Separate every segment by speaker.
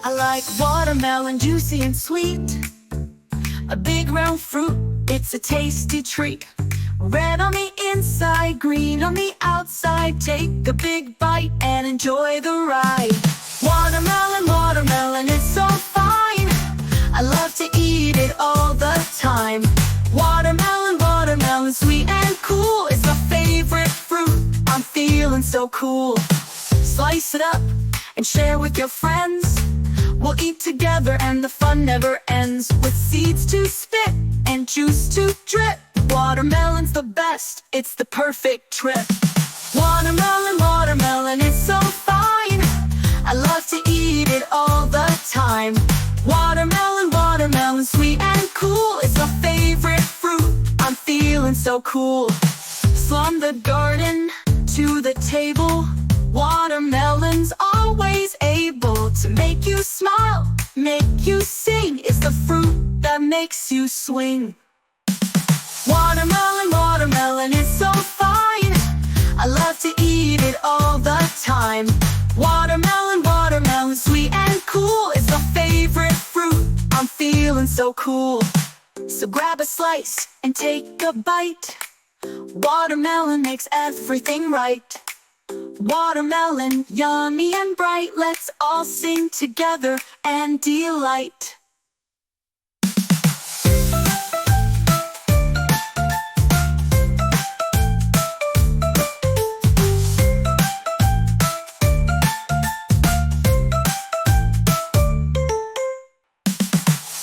Speaker 1: I like watermelon, juicy and sweet. A big round fruit, it's a tasty treat. Red on the inside, green on the outside. Take a big bite and enjoy the ride. Watermelon, watermelon, it's so fine. I love to eat it all the time. Watermelon, watermelon, sweet and cool. It's my favorite fruit, I'm feeling so cool. Slice it up and share with your friends. We'll eat together and the fun never ends. With seeds to spit and juice to drip. Watermelon's the best, it's the perfect trip. Watermelon, watermelon, it's so fine. I love to eat it all the time. Watermelon, watermelon, sweet and cool. It's my favorite fruit, I'm feeling so cool. From the garden to the table, watermelon's always able to make you smile, make you sing. It's the fruit that makes you swing. Watermelon, watermelon, it's so fine. I love to eat it all the time. Watermelon, watermelon, sweet and cool. It's my favorite fruit, I'm feeling so cool. So grab a slice and take a bite. Watermelon makes everything right. Watermelon, yummy and bright. Let's all sing together and delight.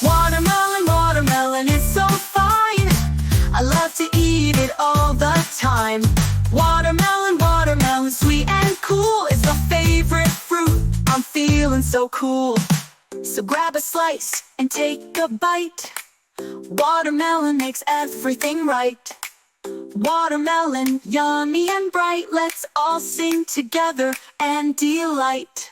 Speaker 1: Watermelon, watermelon, it's so fine. I love to eat it all the time. Watermelon, watermelon, sweet and cool. It's my favorite fruit, I'm feeling so cool. So grab a slice and take a bite. Watermelon makes everything right. Watermelon, yummy and bright. Let's all sing together and delight.